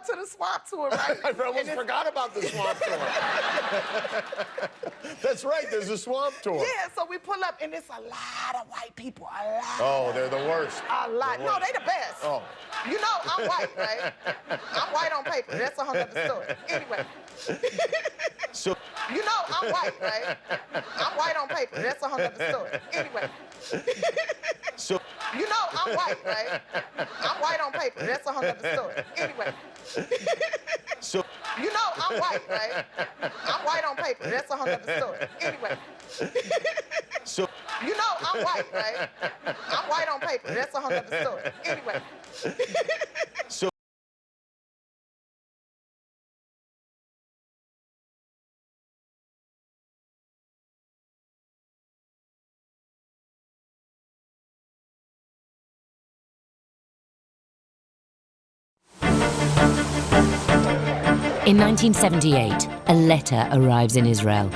up to the swamp tour, right? I almost forgot about the swamp tour. That's right, there's a swamp tour. Yeah, so we pull up, and it's a lot of white people, a lot. Oh, they're the worst. A lot. No, they the best. Oh. You know I'm white, right? I'm white on paper. That's a whole other story. Anyway. So, you know I'm white, right? I'm white on paper. That's a whole other story. Anyway. so, you know I'm white, right? I'm white on paper. That's a whole other story. Anyway. so, you know I'm white, right? I'm white on paper. That's a whole other story. Anyway. so, you know I'm white, right? I'm white on paper. That's a whole other story. Anyway. so. In 1978, a letter arrives in Israel.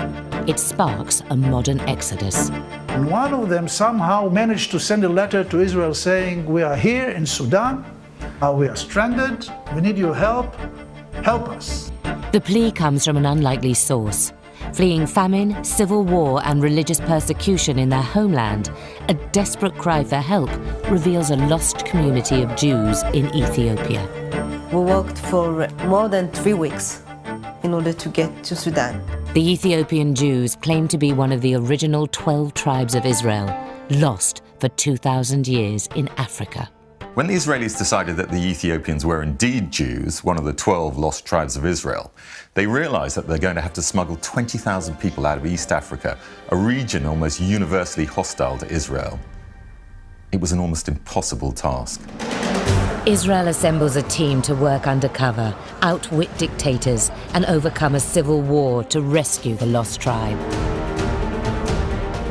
It sparks a modern exodus. And one of them somehow managed to send a letter to Israel saying, we are here in Sudan, we are stranded, we need your help, help us. The plea comes from an unlikely source. Fleeing famine, civil war and religious persecution in their homeland, a desperate cry for help reveals a lost community of Jews in Ethiopia. We walked for more than 3 weeks in order to get to Sudan. The Ethiopian Jews claim to be one of the original 12 tribes of Israel, lost for 2,000 years in Africa. When the Israelis decided that the Ethiopians were indeed Jews, one of the 12 lost tribes of Israel, they realized that they're going to have to smuggle 20,000 people out of East Africa, a region almost universally hostile to Israel. It was an almost impossible task. Israel assembles a team to work undercover, outwit dictators, and overcome a civil war to rescue the lost tribe.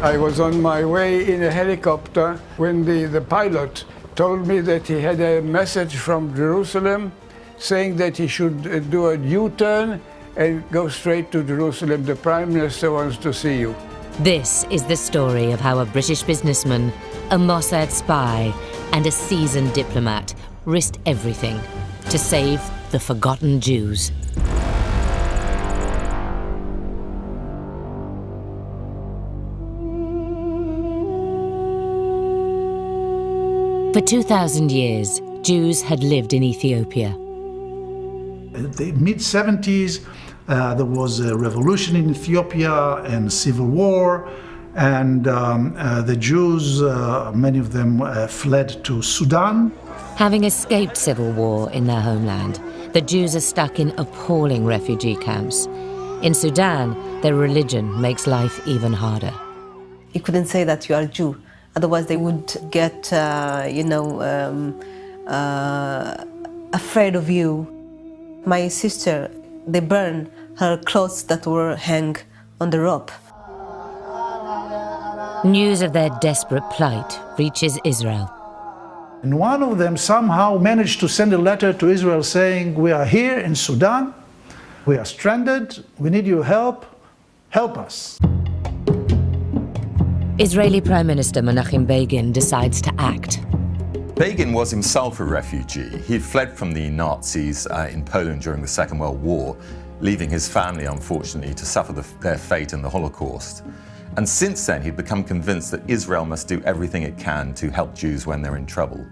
I was on my way in a helicopter when the pilot told me that he had a message from Jerusalem saying that he should do a U-turn and go straight to Jerusalem. The Prime Minister wants to see you. This is the story of how a British businessman, a Mossad spy, and a seasoned diplomat risked everything to save the forgotten Jews. For 2,000 years, Jews had lived in Ethiopia. In the mid-70s, there was a revolution in Ethiopia and civil war, and the Jews, many of them fled to Sudan. Having escaped civil war in their homeland, the Jews are stuck in appalling refugee camps. In Sudan, their religion makes life even harder. You couldn't say that you are Jew, otherwise they would get, afraid of you. My sister, they burned her clothes that were hung on the rope. News of their desperate plight reaches Israel. And one of them somehow managed to send a letter to Israel saying, we are here in Sudan, we are stranded, we need your help, help us. Israeli Prime Minister Menachem Begin decides to act. Begin was himself a refugee. He had fled from the Nazis in Poland during the Second World War, leaving his family, unfortunately, to suffer their fate in the Holocaust. And since then, he'd become convinced that Israel must do everything it can to help Jews when they're in trouble.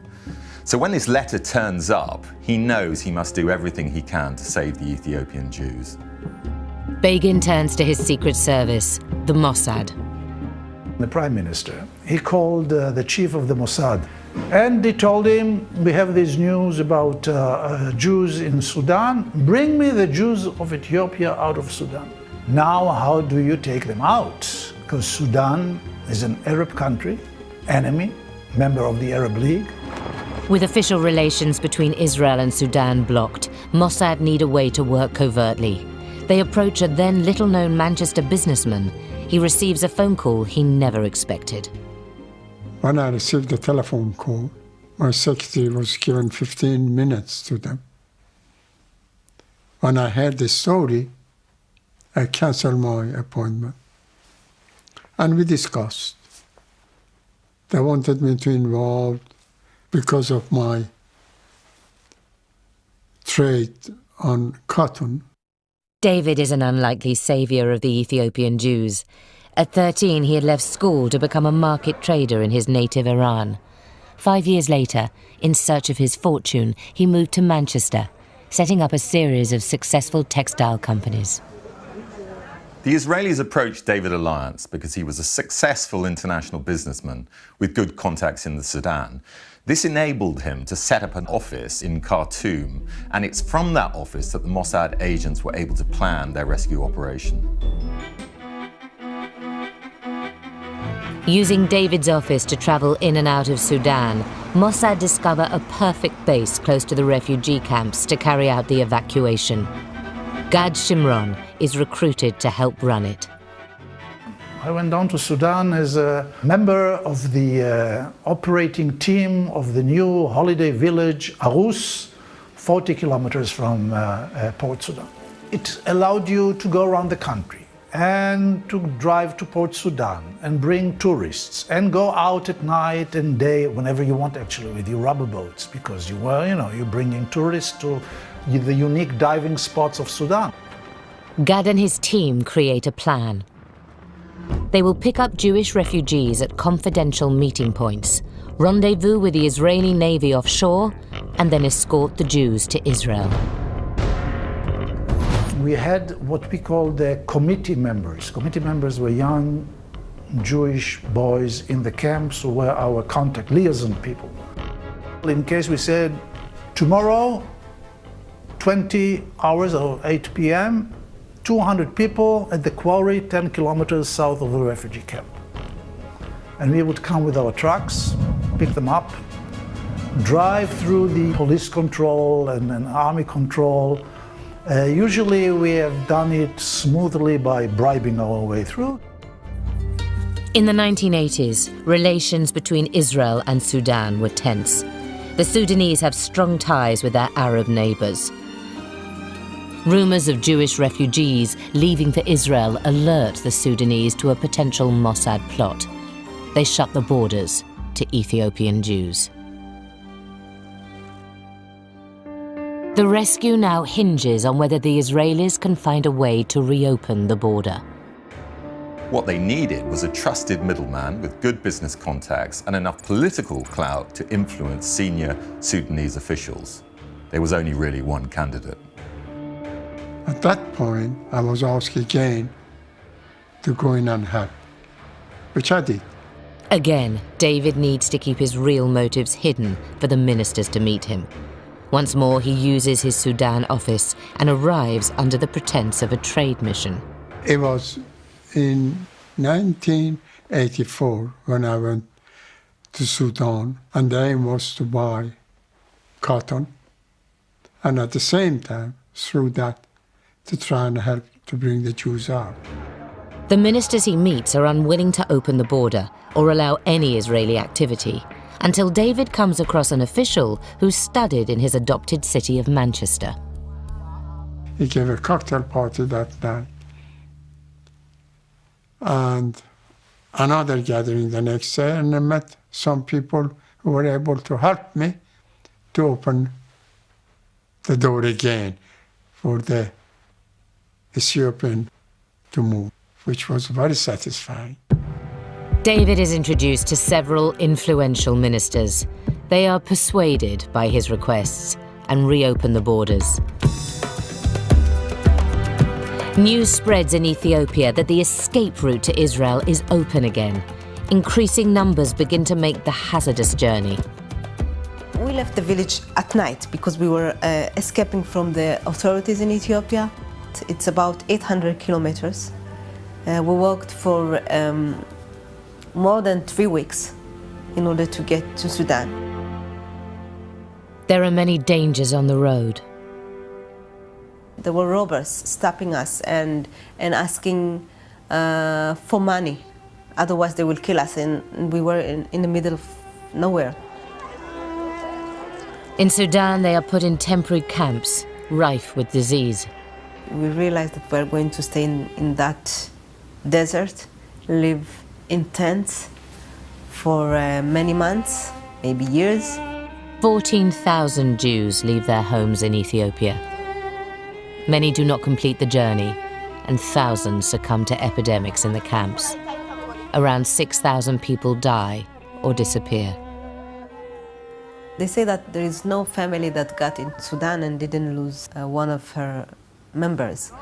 So when this letter turns up, he knows he must do everything he can to save the Ethiopian Jews. Begin turns to his secret service, the Mossad. The Prime Minister, he called the chief of the Mossad, and he told him, we have this news about Jews in Sudan. Bring me the Jews of Ethiopia out of Sudan. Now, how do you take them out? Because Sudan is an Arab country, enemy, member of the Arab League. With official relations between Israel and Sudan blocked, Mossad need a way to work covertly. They approach a then little-known Manchester businessman. He receives a phone call he never expected. When I received the telephone call, my secretary was given 15 minutes to them. When I heard the story, I canceled my appointment. And we discussed. They wanted me to involve because of my trade on cotton. David is an unlikely saviour of the Ethiopian Jews. At 13, he had left school to become a market trader in his native Iran. 5 years later, in search of his fortune, he moved to Manchester, setting up a series of successful textile companies. The Israelis approached David Alliance because he was a successful international businessman with good contacts in the Sudan. This enabled him to set up an office in Khartoum, and it's from that office that the Mossad agents were able to plan their rescue operation. Using David's office to travel in and out of Sudan, Mossad discover a perfect base close to the refugee camps to carry out the evacuation. Gad Shimron is recruited to help run it. I went down to Sudan as a member of the operating team of the new holiday village, Arus, 40 kilometers from Port Sudan. It allowed you to go around the country and to drive to Port Sudan and bring tourists and go out at night and day, whenever you want actually, with your rubber boats, because you're bringing tourists to the unique diving spots of Sudan. Gad and his team create a plan. They will pick up Jewish refugees at confidential meeting points, rendezvous with the Israeli Navy offshore, and then escort the Jews to Israel. We had what we called the committee members. Committee members were young Jewish boys in the camps who were our contact liaison people. In case we said, tomorrow, 20 hours or 8 p.m., 200 people at the quarry 10 kilometers south of the refugee camp. And we would come with our trucks, pick them up, drive through the police control and army control. Usually we have done it smoothly by bribing our way through. In the 1980s, relations between Israel and Sudan were tense. The Sudanese have strong ties with their Arab neighbors. Rumors of Jewish refugees leaving for Israel alert the Sudanese to a potential Mossad plot. They shut the borders to Ethiopian Jews. The rescue now hinges on whether the Israelis can find a way to reopen the border. What they needed was a trusted middleman with good business contacts and enough political clout to influence senior Sudanese officials. There was only really one candidate. At that point, I was asked again to go in and help, which I did. Again, David needs to keep his real motives hidden for the ministers to meet him. Once more, he uses his Sudan office and arrives under the pretense of a trade mission. It was in 1984 when I went to Sudan, and the aim was to buy cotton, and at the same time, through that, to try and help to bring the Jews out. The ministers he meets are unwilling to open the border or allow any Israeli activity, until David comes across an official who studied in his adopted city of Manchester. He gave a cocktail party that night, and another gathering the next day, and I met some people who were able to help me to open the door again for the Ethiopian to move, which was very satisfying. David is introduced to several influential ministers. They are persuaded by his requests and reopen the borders. News spreads in Ethiopia that the escape route to Israel is open again. Increasing numbers begin to make the hazardous journey. We left the village at night because we were escaping from the authorities in Ethiopia. It's about 800 kilometers. We walked for more than 3 weeks in order to get to Sudan. There are many dangers on the road. There were robbers stopping us and asking for money. Otherwise they will kill us, and we were in the middle of nowhere. In Sudan, they are put in temporary camps, rife with disease. We realized that we're going to stay in that desert, live in tents for many months, maybe years. 14,000 Jews leave their homes in Ethiopia. Many do not complete the journey, and thousands succumb to epidemics in the camps. Around 6,000 people die or disappear. They say that there is no family that got in Sudan and didn't lose one of her members.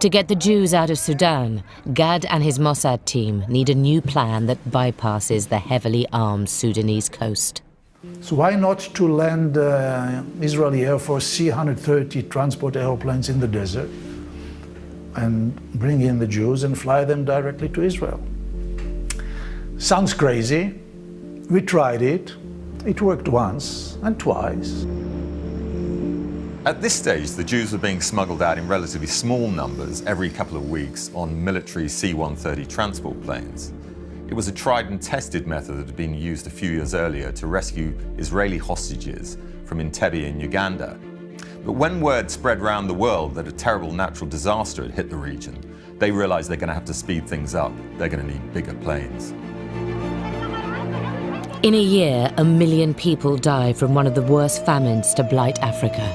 To get the Jews out of Sudan, Gad and his Mossad team need a new plan that bypasses the heavily armed Sudanese coast. So why not to land Israeli Air Force C-130 transport airplanes in the desert and bring in the Jews and fly them directly to Israel? Sounds crazy. We tried it. It worked once and twice. At this stage, the Jews were being smuggled out in relatively small numbers every couple of weeks on military C-130 transport planes. It was a tried and tested method that had been used a few years earlier to rescue Israeli hostages from Entebbe in Uganda. But when word spread around the world that a terrible natural disaster had hit the region, they realized they're going to have to speed things up. They're going to need bigger planes. In a year, 1 million people die from one of the worst famines to blight Africa.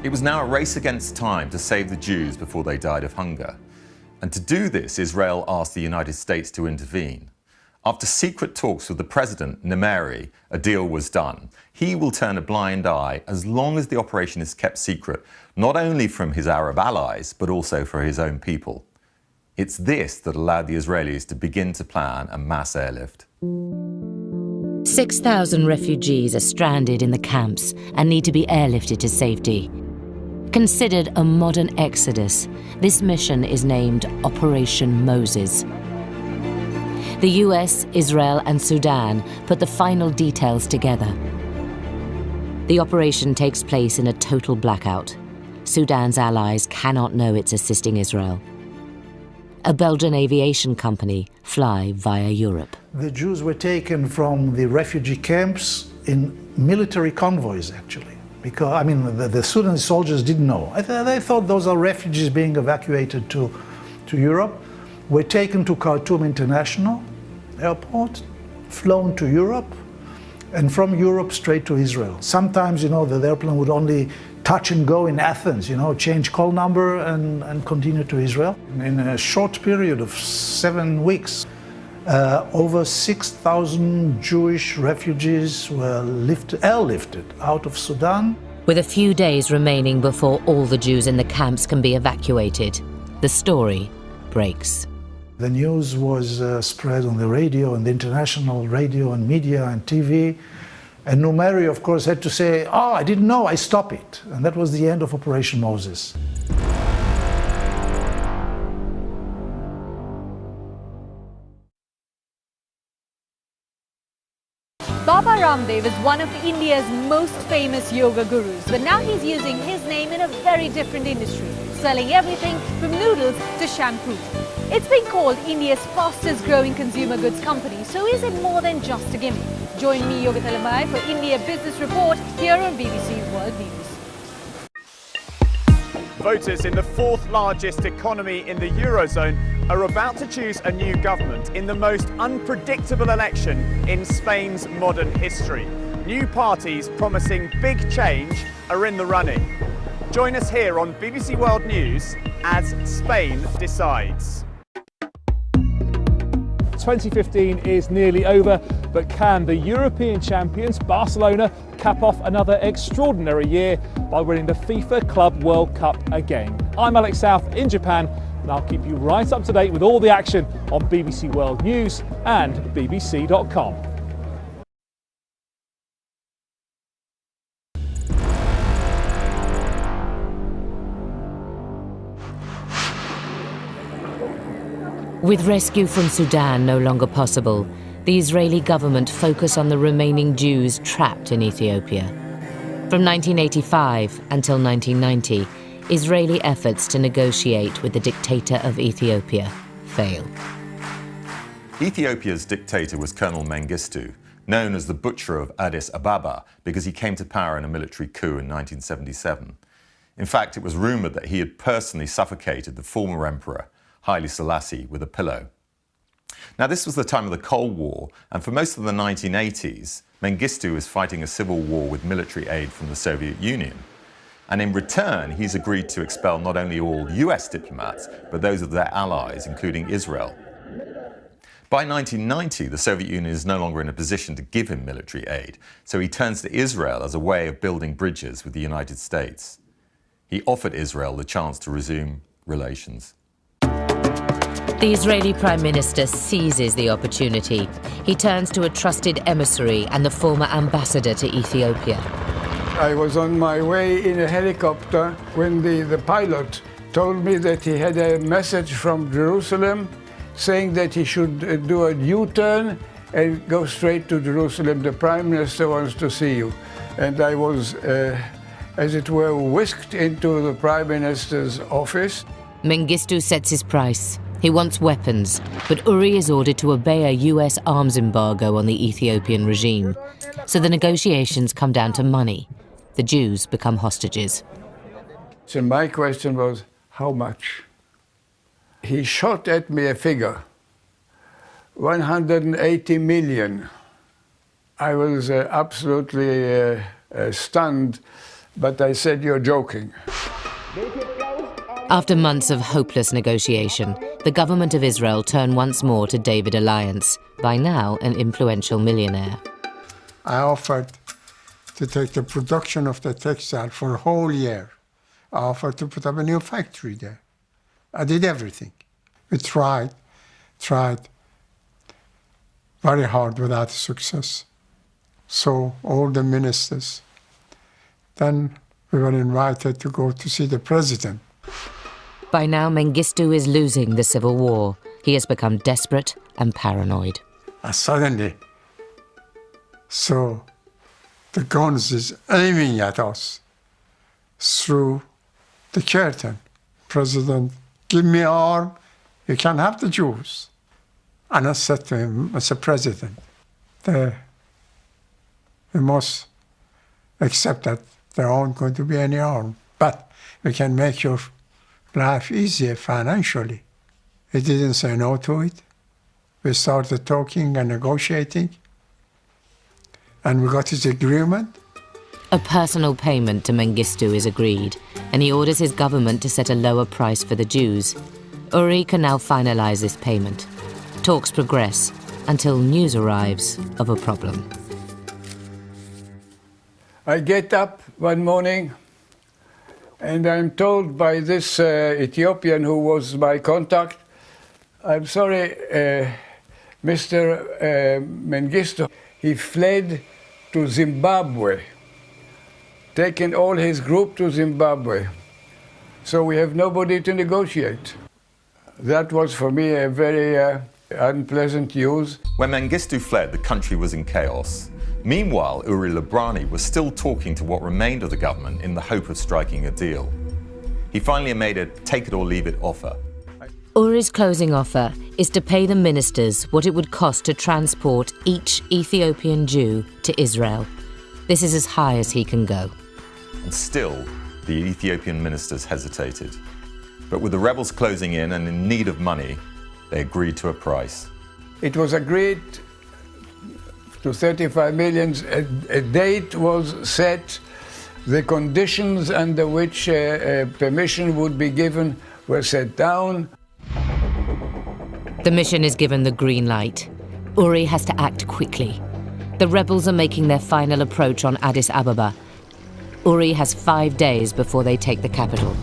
It was now a race against time to save the Jews before they died of hunger. And to do this, Israel asked the United States to intervene. After secret talks with the president, Nimeri, a deal was done. He will turn a blind eye as long as the operation is kept secret, not only from his Arab allies, but also for his own people. It's this that allowed the Israelis to begin to plan a mass airlift. 6,000 refugees are stranded in the camps and need to be airlifted to safety. Considered a modern exodus, this mission is named Operation Moses. The US, Israel, and Sudan put the final details together. The operation takes place in a total blackout. Sudan's allies cannot know it's assisting Israel. A Belgian aviation company fly via Europe. The Jews were taken from the refugee camps in military convoys, actually. Because, I mean, the Sudanese soldiers didn't know. They thought those are refugees being evacuated to Europe. Were taken to Khartoum International Airport, flown to Europe, and from Europe straight to Israel. Sometimes, the airplane would only touch and go in Athens, change call number and continue to Israel. In a short period of 7 weeks, over 6,000 Jewish refugees were airlifted out of Sudan. With a few days remaining before all the Jews in the camps can be evacuated, the story breaks. The news was spread on the radio and the international radio and media and TV. And Nimeri, of course, had to say, "Oh, I didn't know, I stopped it." And that was the end of Operation Moses. Baba Ramdev is one of India's most famous yoga gurus, but now he's using his name in a very different industry, selling everything from noodles to shampoo. It's been called India's fastest growing consumer goods company, so is it more than just a gimmick? Join me, Yogita Lamai, for India Business Report here on BBC World News. Voters in the fourth largest economy in the Eurozone are about to choose a new government in the most unpredictable election in Spain's modern history. New parties promising big change are in the running. Join us here on BBC World News as Spain decides. 2015 is nearly over, but can the European champions Barcelona cap off another extraordinary year by winning the FIFA Club World Cup again? I'm Alex South in Japan, and I'll keep you right up to date with all the action on BBC World News and BBC.com. With rescue from Sudan no longer possible, the Israeli government focused on the remaining Jews trapped in Ethiopia. From 1985 until 1990, Israeli efforts to negotiate with the dictator of Ethiopia failed. Ethiopia's dictator was Colonel Mengistu, known as the Butcher of Addis Ababa because he came to power in a military coup in 1977. In fact, it was rumoured that he had personally suffocated the former emperor, Haile Selassie, with a pillow. Now, this was the time of the Cold War, and for most of the 1980s, Mengistu was fighting a civil war with military aid from the Soviet Union. And in return, he's agreed to expel not only all US diplomats, but those of their allies, including Israel. By 1990, the Soviet Union is no longer in a position to give him military aid, so he turns to Israel as a way of building bridges with the United States. He offered Israel the chance to resume relations. The Israeli Prime Minister seizes the opportunity. He turns to a trusted emissary and the former ambassador to Ethiopia. I was on my way in a helicopter when the pilot told me that he had a message from Jerusalem saying that he should do a U-turn and go straight to Jerusalem. The Prime Minister wants to see you. And I was, as it were, whisked into the Prime Minister's office. Mengistu sets his price. He wants weapons, but Uri is ordered to obey a US arms embargo on the Ethiopian regime. So the negotiations come down to money. The Jews become hostages. So my question was, how much? He shot at me a figure, 180 million. I was absolutely stunned, but I said, "You're joking." After months of hopeless negotiation, the government of Israel turned once more to David Alliance, by now an influential millionaire. I offered to take the production of the textile for a whole year. I offered to put up a new factory there. I did everything. We tried very hard without success. So all the ministers. Then we were invited to go to see the president. By now, Mengistu is losing the civil war. He has become desperate and paranoid. And suddenly saw the guns is aiming at us through the curtain. President, give me an arm, you can have the Jews. And I said to him, Mr. President, we must accept that there aren't going to be any harm, but we can make your life easier financially. He didn't say no to it. We started talking and negotiating, and we got his agreement. A personal payment to Mengistu is agreed, and he orders his government to set a lower price for the Jews. Uri can now finalize this payment. Talks progress until news arrives of a problem. I get up one morning and I'm told by this Ethiopian who was my contact, "I'm sorry, Mr. Mengistu, he fled to Zimbabwe, taken all his group to Zimbabwe. So we have nobody to negotiate." That was for me a very unpleasant news. When Mengistu fled, the country was in chaos. Meanwhile, Uri Librani was still talking to what remained of the government in the hope of striking a deal. He finally made a take-it-or-leave-it offer. Uri's closing offer is to pay the ministers what it would cost to transport each Ethiopian Jew to Israel. This is as high as he can go. And still, the Ethiopian ministers hesitated. But with the rebels closing in and in need of money, they agreed to a price. It was agreed to 35 million. A date was set. The conditions under which permission would be given were set down. The mission is given the green light. Uri has to act quickly. The rebels are making their final approach on Addis Ababa. Uri has 5 days before they take the capital.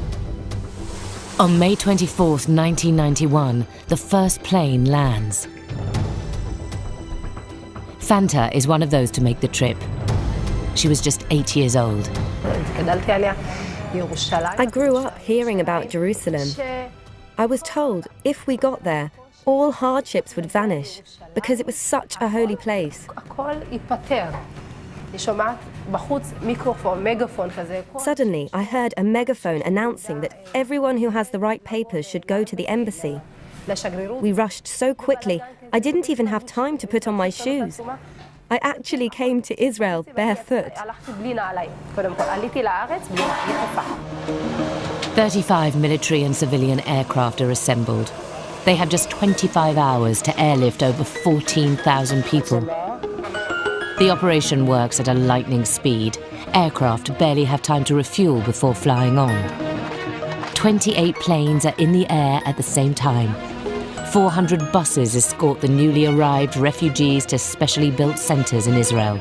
On May 24th, 1991, the first plane lands. Fanta is one of those to make the trip. She was just 8 years old. I grew up hearing about Jerusalem. I was told if we got there, all hardships would vanish because it was such a holy place. Suddenly, I heard a megaphone announcing that everyone who has the right papers should go to the embassy. We rushed so quickly, I didn't even have time to put on my shoes. I actually came to Israel barefoot. 35 military and civilian aircraft are assembled. They have just 25 hours to airlift over 14,000 people. The operation works at a lightning speed. Aircraft barely have time to refuel before flying on. 28 planes are in the air at the same time. 400 buses escort the newly arrived refugees to specially built centres in Israel.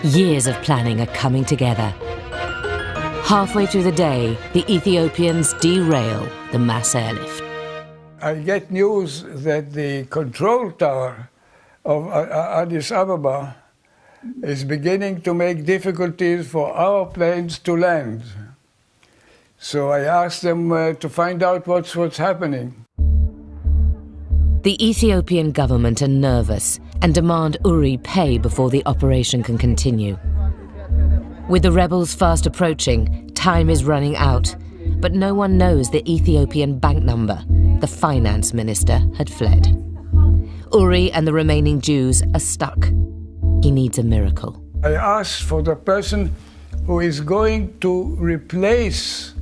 Years of planning are coming together. Halfway through the day, the Ethiopians derail the mass airlift. I get news that the control tower of Addis Ababa is beginning to make difficulties for our planes to land. So I asked them to find out what's happening. The Ethiopian government are nervous and demand Uri pay before the operation can continue. With the rebels fast approaching, time is running out, but no one knows the Ethiopian bank number. The finance minister had fled. Uri and the remaining Jews are stuck. He needs a miracle. I asked for the person who is going to replace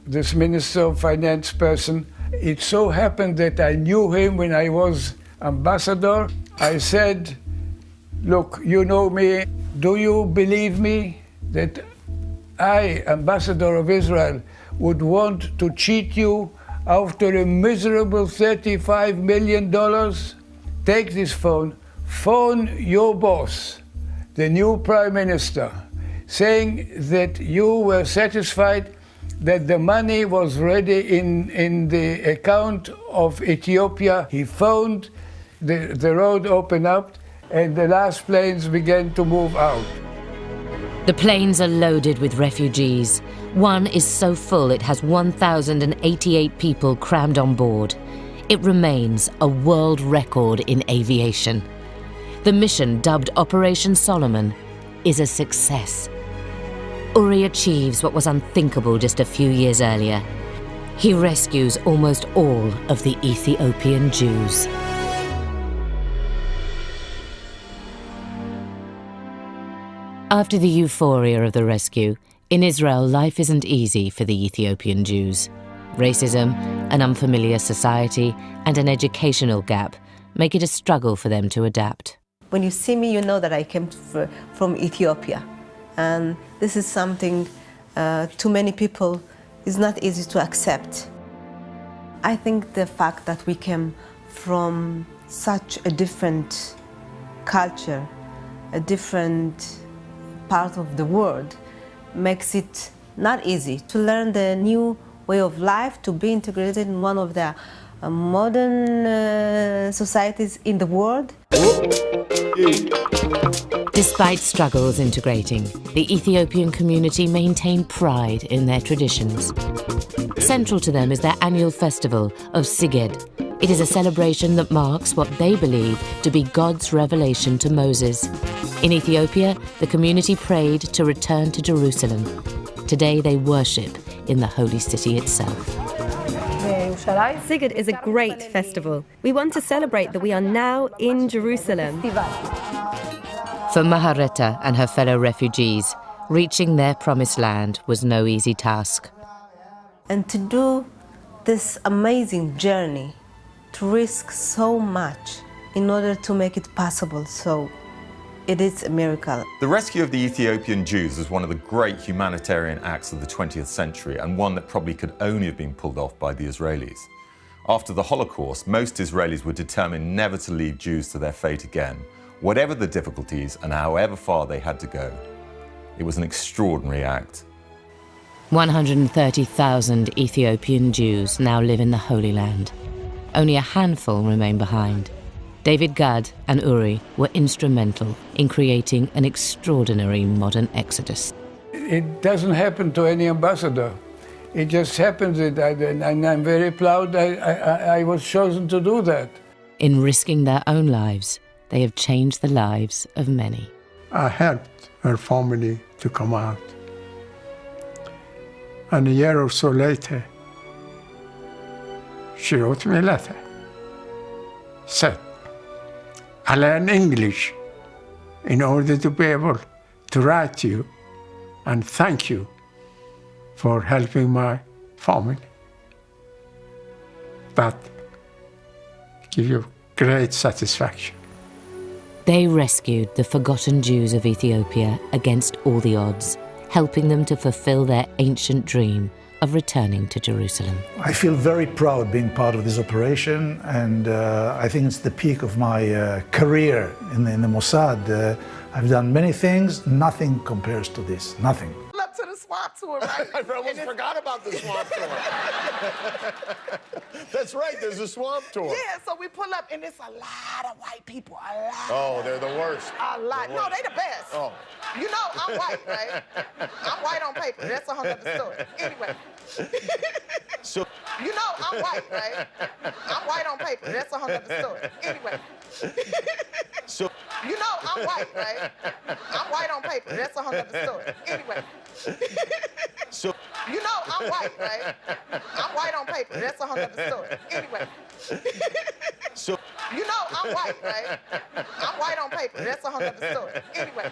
this Minister of Finance person. It so happened that I knew him when I was ambassador. I said, look, you know me. Do you believe me that I, ambassador of Israel, would want to cheat you after a miserable $35 million? Take this phone your boss, the new prime minister, saying that you were satisfied that the money was ready in the account of Ethiopia. He phoned, the road opened up, and the last planes began to move out. The planes are loaded with refugees. One is so full it has 1,088 people crammed on board. It remains a world record in aviation. The mission, dubbed Operation Solomon, is a success. Uri achieves what was unthinkable just a few years earlier. He rescues almost all of the Ethiopian Jews. After the euphoria of the rescue, in Israel, life isn't easy for the Ethiopian Jews. Racism, an unfamiliar society, and an educational gap make it a struggle for them to adapt. When you see me, you know that I came from Ethiopia. And this is something to many people is not easy to accept. I think the fact that we came from such a different culture, a different part of the world, makes it not easy to learn the new way of life, to be integrated in one of the modern societies in the world. Despite struggles integrating, the Ethiopian community maintain pride in their traditions. Central to them is their annual festival of Siged. It is a celebration that marks what they believe to be God's revelation to Moses. In Ethiopia, the community prayed to return to Jerusalem. Today they worship in the holy city itself. Siged is a great festival. We want to celebrate that we are now in Jerusalem. For Mahareta and her fellow refugees, reaching their promised land was no easy task. And to do this amazing journey, to risk so much in order to make it possible, so it is a miracle. The rescue of the Ethiopian Jews was one of the great humanitarian acts of the 20th century, and one that probably could only have been pulled off by the Israelis. After the Holocaust, most Israelis were determined never to leave Jews to their fate again, whatever the difficulties and however far they had to go. It was an extraordinary act. 130,000 Ethiopian Jews now live in the Holy Land. Only a handful remain behind. David Gad and Uri were instrumental in creating an extraordinary modern exodus. It doesn't happen to any ambassador. It just happens, and I'm very proud I was chosen to do that. In risking their own lives, they have changed the lives of many. I helped her family to come out. And a year or so later, she wrote me a letter. Said, I learned English in order to be able to write to you and thank you for helping my family. but give you great satisfaction. They rescued the forgotten Jews of Ethiopia against all the odds, helping them to fulfill their ancient dream of returning to Jerusalem. I feel very proud being part of this operation, and I think it's the peak of my career in the Mossad. I've done many things, nothing compares to this, nothing. Up to the swamp tour, right? I almost forgot about the swamp tour. That's right, there's a swamp tour. Yeah, so we pull up and it's a lot of white people, a lot. Oh, they're the worst. A lot. No, they the best. Oh. You know I'm white, right? I'm white on paper. That's a whole other story. Anyway. So, you know I'm white, right? I'm white on paper. That's a whole other story. Anyway. so, you know I'm white, right? I'm white on paper. That's a whole other story. Anyway. so, you know I'm white, right? I'm white on paper. That's a whole other story. Anyway. so, you know I'm white, right? I'm white on paper. That's a whole other story. Anyway.